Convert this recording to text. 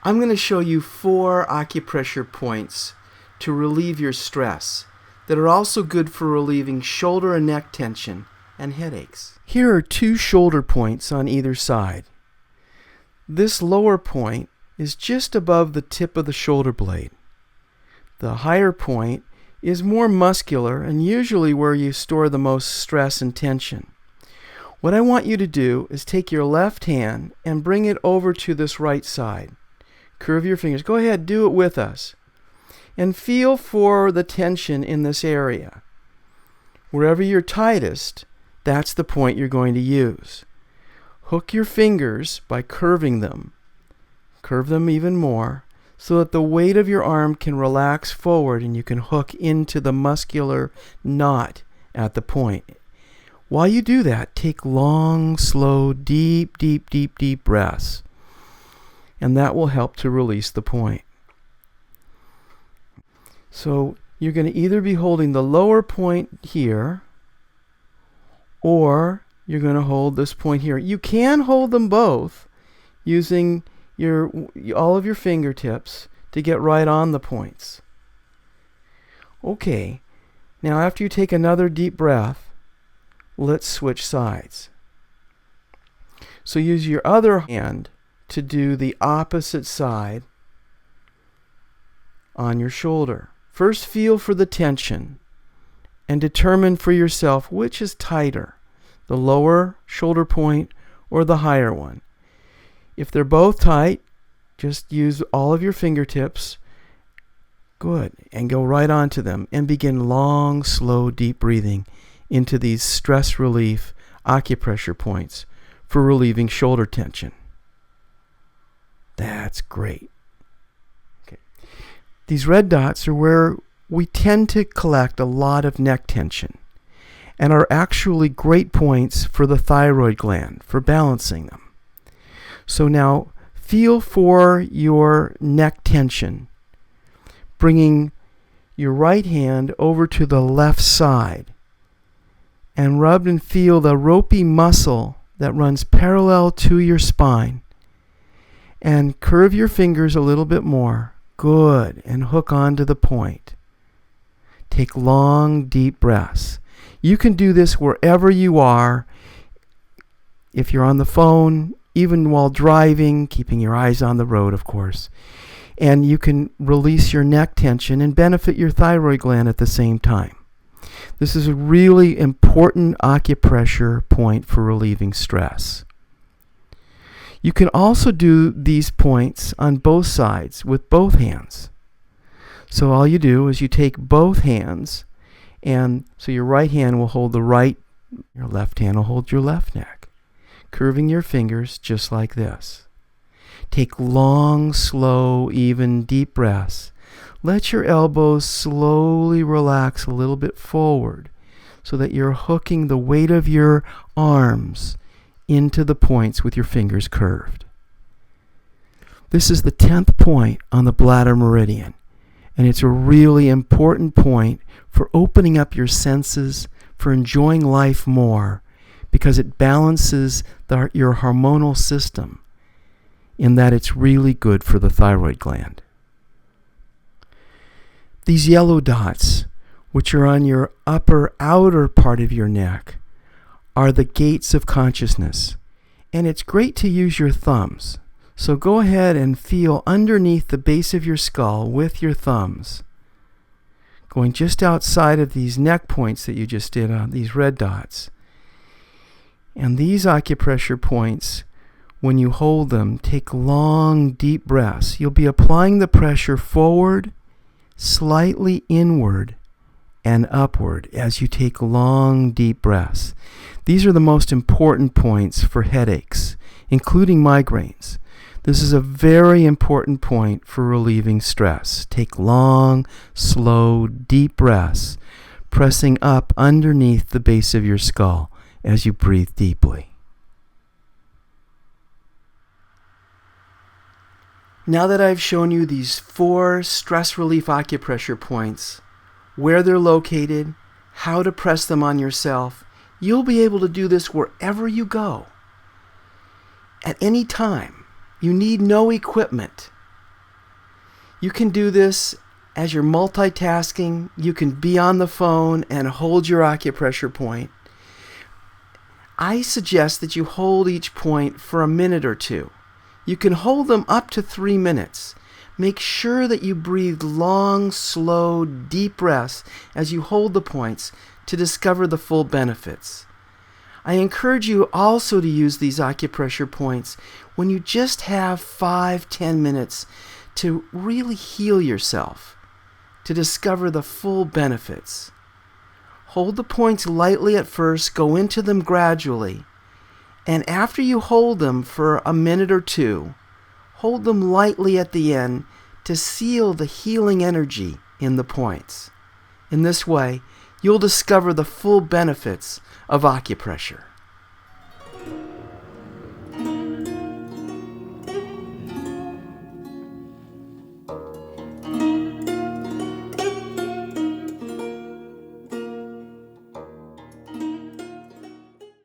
I'm going to show you 4 acupressure points to relieve your stress that are also good for relieving shoulder and neck tension and headaches. Here are 2 shoulder points on either side. This lower point is just above the tip of the shoulder blade. The higher point is more muscular and usually where you store the most stress and tension. What I want you to do is take your left hand and bring it over to this right side. Curve your fingers. Go ahead, do it with us. And feel for the tension in this area. Wherever you're tightest, that's the point you're going to use. Hook your fingers by curving them. Curve them even more so that the weight of your arm can relax forward and you can hook into the muscular knot at the point. While you do that, take long, slow, deep breaths. And that will help to release the point. So you're going to either be holding the lower point here, or you're going to hold this point here. You can hold them both using all of your fingertips to get right on the points. Okay, now after you take another deep breath, let's switch sides. So use your other hand to do the opposite side on your shoulder. First, feel for the tension and determine for yourself which is tighter, the lower shoulder point or the higher one. If they're both tight, just use all of your fingertips. Good. And go right onto them and begin long, slow, deep breathing into these stress relief acupressure points for relieving shoulder tension. That's great. Okay. These red dots are where we tend to collect a lot of neck tension and are actually great points for the thyroid gland, for balancing them. So now feel for your neck tension, bringing your right hand over to the left side and rub and feel the ropey muscle that runs parallel to your spine. And curve your fingers a little bit more. Good. And hook onto the point. Take long, deep breaths. You can do this wherever you are. If you're on the phone, even while driving, keeping your eyes on the road, of course. And you can release your neck tension and benefit your thyroid gland at the same time. This is a really important acupressure point for relieving stress. You can also do these points on both sides with both hands. So all you do is you take both hands, and so your right hand will hold the right, your left hand will hold your left neck, curving your fingers just like this. Take long, slow, even, deep breaths. Let your elbows slowly relax a little bit forward so that you're hooking the weight of your arms into the points with your fingers curved. This is the 10th point on the bladder meridian, and it's a really important point for opening up your senses, for enjoying life more, because it balances your hormonal system in that it's really good for the thyroid gland. These yellow dots, which are on your upper outer part of your neck, are the gates of consciousness. And it's great to use your thumbs. So go ahead and feel underneath the base of your skull with your thumbs, going just outside of these neck points that you just did on these red dots. And these acupressure points, when you hold them, take long, deep breaths. You'll be applying the pressure forward, slightly inward, and upward as you take long, deep breaths. These are the most important points for headaches, including migraines. This is a very important point for relieving stress. Take long, slow, deep breaths, pressing up underneath the base of your skull as you breathe deeply. Now that I've shown you these 4 stress relief acupressure points, where they're located, how to press them on yourself, you'll be able to do this wherever you go. At any time. You need no equipment. You can do this as you're multitasking. You can be on the phone and hold your acupressure point. I suggest that you hold each point for a minute or two. You can hold them up to 3 minutes. Make sure that you breathe long, slow, deep breaths as you hold the points to discover the full benefits. I encourage you also to use these acupressure points when you just have 5-10 minutes to really heal yourself, to discover the full benefits. Hold the points lightly at first, go into them gradually, and after you hold them for a minute or two, hold them lightly at the end to seal the healing energy in the points. In this way, you'll discover the full benefits of acupressure.